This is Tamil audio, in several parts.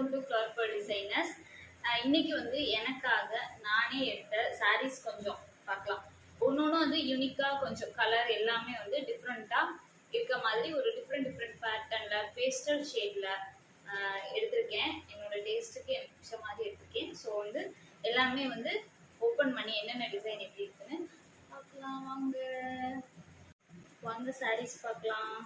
Welcome to flower per designers. இன்னைக்கு வந்து எனக்காக நானே எடுத்த சாரீஸ் கொஞ்சம் பார்க்கலாம். ஒன்னொன்னு வந்து யூனிக்கா கொஞ்சம் கலர் எல்லாமே வந்து டிஃப்ரெண்டா இருக்க மாதிரி ஒரு டிஃப்ரெண்ட் பேட்டர்ன்ல பேஸ்டல் ஷேட்ல எடுத்திருக்கேன். என்னோட டேஸ்ட்டுக்கு எனக்கு பிடிச்ச மாதிரி எடுத்திருக்கேன். ஸோ வந்து எல்லாமே வந்து ஓப்பன் பண்ணி என்னென்ன டிசைன் எப்படி இருக்குன்னு பார்க்கலாம். வாங்க சாரீஸ் பார்க்கலாம்.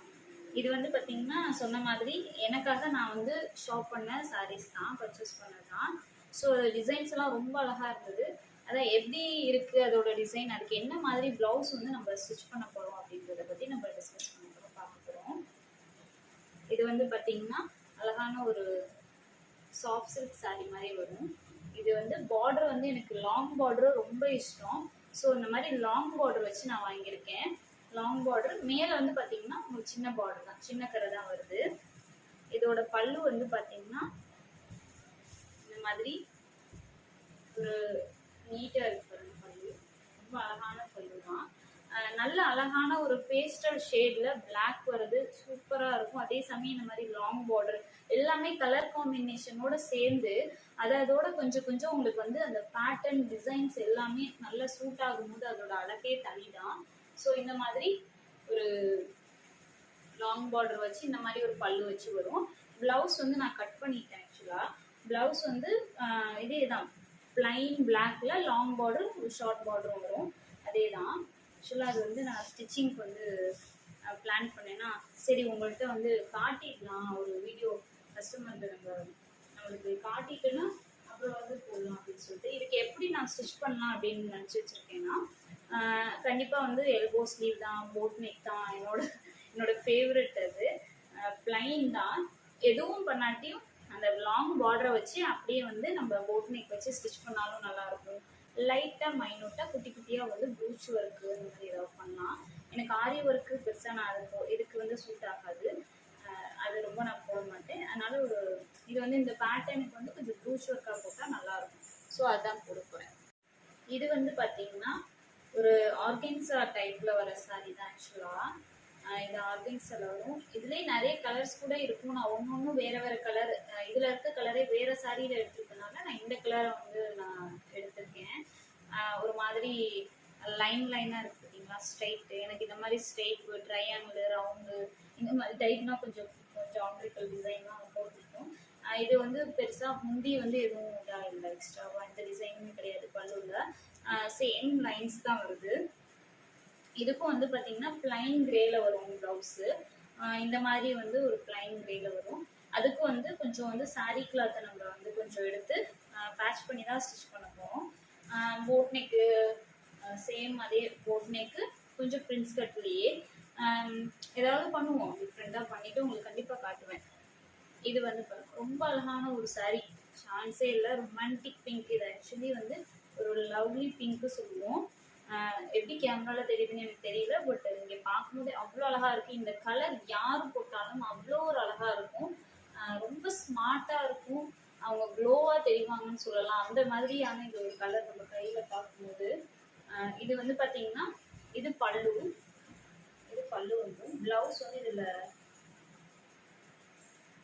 இது வந்து பார்த்தீங்கன்னா சொன்ன மாதிரி எனக்காக நான் வந்து ஷாப் பண்ண சாரீஸ் தான், பர்ச்சேஸ் பண்ணது தான். ஸோ டிசைன்ஸ் எல்லாம் ரொம்ப அழகாக இருந்தது. அதான் எப்படி இருக்குது அதோட டிசைன், அதுக்கு என்ன மாதிரி ப்ளவுஸ் வந்து நம்ம ஸ்டிச் பண்ண போகிறோம் அப்படின்றத பற்றி நம்ம டிஸ்கஸ் பண்ண போகிறோம், பார்க்க போகிறோம். இது வந்து பார்த்தீங்கன்னா அழகான ஒரு சாஃப்ட் சில்க் சாரீ மாதிரி வரும். இது வந்து பார்டர் வந்து எனக்கு லாங் பார்டர் ரொம்ப இஷ்டம். ஸோ இந்த மாதிரி லாங் பார்டர் வச்சு நான் வாங்கியிருக்கேன். லாங் பார்டர் மேலே வந்து பார்த்தீங்கன்னா ஒரு சின்ன பார்டர் தான், சின்ன கரை தான் வருது. இதோட பல்லு வந்து பார்த்தீங்கன்னா இந்த மாதிரி ஒரு நீட்டாக இருக்கிற பல்லு, ரொம்ப அழகான பல்லு தான். நல்ல அழகான ஒரு பேஸ்டல் ஷேடில் பிளாக் வருது, சூப்பராக இருக்கும். அதே சமயம் இந்த மாதிரி லாங் பார்டர் எல்லாமே கலர் காம்பினேஷனோட சேர்ந்து அதோட கொஞ்சம் கொஞ்சம் உங்களுக்கு வந்து அந்த பேட்டர்ன் டிசைன்ஸ் எல்லாமே நல்லா சூட் ஆகும்போது அதோட அழகே தனி தான். ஸோ இந்த மாதிரி ஒரு லாங் பார்டர் வச்சு இந்த மாதிரி ஒரு பல்லு வச்சு வரும். ப்ளவுஸ் வந்து நான் கட் பண்ணிட்டேன். ஆக்சுவலாக ப்ளவுஸ் வந்து இதே தான், பிளைன் பிளாக்ல லாங் பார்டர் ஒரு ஷார்ட் பார்டரும் வரும், அதே தான். ஆக்சுவலாக அது வந்து நான் ஸ்டிச்சிங்க்கு வந்து பிளான் பண்ணேன்னா சரி உங்கள்கிட்ட வந்து காட்டிடலாம், ஒரு வீடியோ கஸ்டமருக்கு நம்மளுக்கு காட்டிட்டுன்னா அப்புறம் வந்து போடலாம் அப்படின்னு சொல்லிட்டு இதுக்கு எப்படி நான் ஸ்டிச் பண்ணலாம் அப்படின்னு நினச்சி வச்சுருக்கேன்னா, கண்டிப்பாக வந்து எல்போ ஸ்லீவ் தான், போட் நெக் தான் என்னோட ஃபேவரட். அது பிளைன் தான், எதுவும் பண்ணாட்டியும் அந்த லாங் பார்டரை வச்சு அப்படியே வந்து நம்ம போட் நெக் வச்சு ஸ்டிச் பண்ணாலும் நல்லாயிருக்கும். லைட்டாக மைனூட்டாக குட்டி குட்டியாக வந்து ப்ளூச் ஒர்க்கு இந்த மாதிரி ஏதாவது பண்ணலாம். எனக்கு ஆரி ஒர்க்கு பெருசாக நான் இதுக்கு வந்து சூட் ஆகாது, அது ரொம்ப நான் போட மாட்டேன். அதனால இது வந்து இந்த பேட்டர்னுக்கு வந்து கொஞ்சம் ப்ளூச் ஒர்க்காக போட்டால் நல்லாயிருக்கும். ஸோ அதுதான் போட போகிறேன். இது வந்து பார்த்தீங்கன்னா ஒரு ஆர்கன்ஸா டைப்ல வர சாரி தான். ஆக்சுவலாக இது ஆர்கன்ஸால வரும். இதுலேயே நிறைய கலர்ஸ் கூட இருக்கும். நான் ஒன்று வேற கலர், இதில் இருக்க கலரே வேற சாரியில் எடுத்துருக்கனால நான் இந்த கலரை வந்து நான் எடுத்திருக்கேன். ஒரு மாதிரி லைனாக இருக்கு பார்த்தீங்களா, ஸ்ட்ரைட்டு. எனக்கு இந்த மாதிரி ஸ்ட்ரைட், ட்ரையாங்கிள், ரவுண்டு இந்த மாதிரி டைப்னா கொஞ்சம் ஜாமெட்ரிக்கல் டிசைன்லாம் ரொம்ப பிடிக்கும். இது வந்து பெருசாக முந்தி வந்து எதுவும் இதாக இல்லை, எக்ஸ்ட்ராவாக இந்த டிசைனுமே கிடையாது. பல்லுவில் சேம் லைன்ஸ் தான் வருது. இதுக்கும் வந்து பார்த்தீங்கன்னா பிளைன் கிரேல வரும் ப்ளவுஸு. இந்த மாதிரி வந்து ஒரு பிளைன் கிரேல வரும். அதுக்கு வந்து கொஞ்சம் வந்து சாரீ கிளாத்தை நம்ம வந்து கொஞ்சம் எடுத்து பேட்ச் பண்ணி தான் ஸ்டிச் பண்ண போகிறோம். போட் நெக்கு சேம் அதே போட் நெக்கு, கொஞ்சம் பிரின்ஸ் கட்லேயே ஏதாவது பண்ணுவோம், டிஃப்ரெண்ட்டாக பண்ணிவிட்டு உங்களுக்கு கண்டிப்பாக காட்டுவேன். இது வந்து ரொம்ப அழகான ஒரு சாரீ, சான்ஸே இல்லை. Romantic pink. இது ஆக்சுவலி வந்து ஒரு லவ்லி பிங்க்கு சொல்லுவோம். எப்படி கேமராவில் தெரியுதுன்னு எனக்கு தெரியல, பட் இங்கே பார்க்கும்போது அவ்வளோ அழகாக இருக்குது. இந்த கலர் யார் போட்டாலும் அவ்வளோ ஒரு அழகாக இருக்கும். ரொம்ப ஸ்மார்ட்டாக இருக்கும், அவங்க க்ளோவாக தெரிவாங்கன்னு சொல்லலாம். அந்த மாதிரியான இந்த ஒரு கலர் நம்ம கையில் பார்க்கும்போது. இது வந்து பார்த்தீங்கன்னா இது பல்லு வந்து ப்ளவுஸ் வந்து இதில்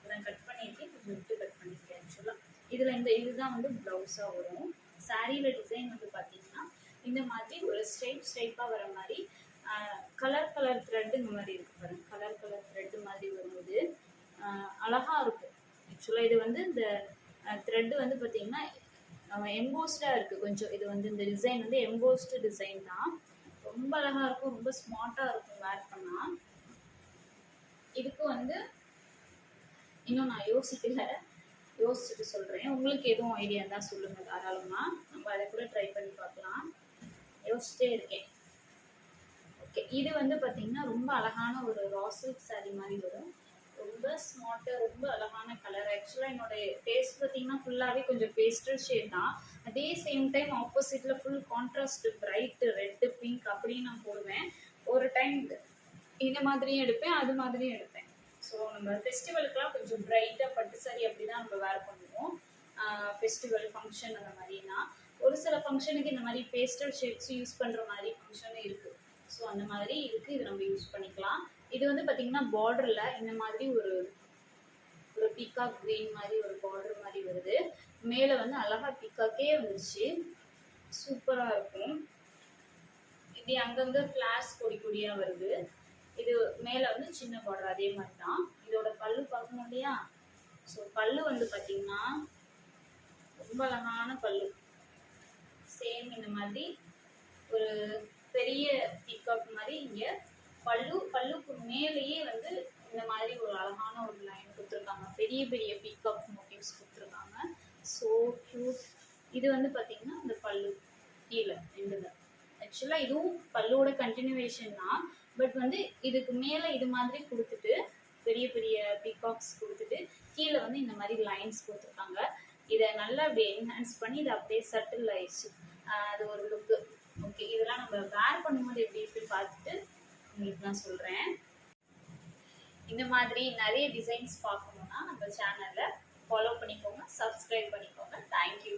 நான் கட் பண்ணியிருக்கேன், கொஞ்சம் விட்டு கட் பண்ணியிருக்கேன். ஆக்சுவலாக இதில் இதுதான் வந்து ப்ளவுஸாக வரும். சாரியில் டிசைன் வந்து பார்த்தீங்கன்னா இந்த மாதிரி ஒரு ஸ்ட்ரைப்பாக வர மாதிரி கலர் த்ரெட்டு இந்த மாதிரி இருக்குது பாருங்க. கலர் த்ரெட்டு மாதிரி வரும்போது அழகாக இருக்கும். ஆக்சுவலாக இது வந்து இந்த த்ரெட்டு வந்து பார்த்தீங்கன்னா எம்போஸ்டாக இருக்குது கொஞ்சம். இது வந்து இந்த டிசைன் வந்து எம்போஸ்டு டிசைன் தான், ரொம்ப அழகாக இருக்கும், ரொம்ப ஸ்மார்ட்டாக இருக்கும் வேர் பண்ணால். இதுக்கு வந்து இன்னும் நான் யோசிச்சுட்டு சொல்கிறேன். உங்களுக்கு எதுவும் ஐடியா இருந்தால் சொல்லுங்கள் தாராளமாக, நம்ம அதை கூட ட்ரை பண்ணி பார்க்கலாம். யோசிச்சுட்டே இருக்கேன். ஓகே, இது வந்து பார்த்தீங்கன்னா ரொம்ப அழகான ஒரு ரா சில்க் சாரீ மாதிரி வரும். ரொம்ப ஸ்மார்ட்டாக, ரொம்ப அழகான கலர். ஆக்சுவலாக என்னோட டேஸ்ட் பார்த்தீங்கன்னா ஃபுல்லாகவே கொஞ்சம் பேஸ்டல் ஷேட் தான். அதே சேம் டைம் ஆப்போசிட்டில் full contrast bright red pink அப்படின்னு நான் போடுவேன். ஒரு டைம் இந்த மாதிரியும் எடுப்பேன், அது மாதிரியும் எடுப்பேன். ஸோ நம்ம ஃபெஸ்டிவலுக்குலாம் கொஞ்சம் பிரைட்டாக பட்டு சாரி அப்படி தான் நம்ம வேர் பண்ணுவோம். ஃபெஸ்டிவல் ஃபங்க்ஷன் அந்த மாதிரினா, ஒரு சில ஃபங்க்ஷனுக்கு இந்த மாதிரி பேஸ்டல் ஷேட்ஸ் யூஸ் பண்ணுற மாதிரி ஃபங்க்ஷனும் இருக்குது. ஸோ அந்த மாதிரி இருக்குது, இது நம்ம யூஸ் பண்ணிக்கலாம். இது வந்து பார்த்திங்கன்னா பார்டரில் இந்த மாதிரி ஒரு ஒரு பீகாக் கிரீன் மாதிரி ஒரு பார்டர் மாதிரி வருது. மேலே வந்து அழகா பீகாக்கே வந்துருச்சு. சூப்பராக இருக்கும். இப்படி அங்கங்கே ஃப்ளாஷ் கொடி கொடியாக வருது. இது மேலே வந்து சின்ன பார்டர் அதே மாதிரி தான். இதோட பல்லு பார்க்கணும் இல்லையா? ஸோ பல்லு வந்து பார்த்தீங்கன்னா ரொம்ப அழகான பல்லு. சேம் இந்த மாதிரி ஒரு பெரிய பீகாக் மாதிரி இங்கே பல்லுக்கு மேலேயே வந்து இந்த மாதிரி ஒரு அழகான ஒரு லைன் கொடுத்துருக்காங்க. பெரிய பெரிய பீகாக் மோட்டிவ்ஸ் கொடுத்துருக்காங்க. So cute. இது வந்து பார்த்தீங்கன்னா இந்த பல்லு கீழே ரெண்டுல. ஆக்சுவலாக இதுவும் பல்லோட கண்டினியூவேஷன் தான். பட் வந்து இதுக்கு மேலே இது மாதிரி கொடுத்துட்டு பெரிய பெரிய பீகாக்ஸ் கொடுத்துட்டு கீழே வந்து இந்த மாதிரி லைன்ஸ் கொடுத்துருக்காங்க. இதை நல்லா அப்படியே என்ஹான்ஸ் பண்ணி இதை அப்படியே சட்டில் ஆயிடுச்சு. அது ஒரு லுக்கு. ஓகே, இதெல்லாம் நம்ம வேர் பண்ணும்போது எப்படி இருக்குன்னு பார்த்துட்டு உங்களுக்கு நான் சொல்கிறேன். இந்த மாதிரி நிறைய டிசைன்ஸ் பார்க்கணுன்னா நம்ம சேனலை ஃபாலோ பண்ணிக்கோங்க, சப்ஸ்கிரைப் பண்ணிக்கோங்க. தேங்க்யூ.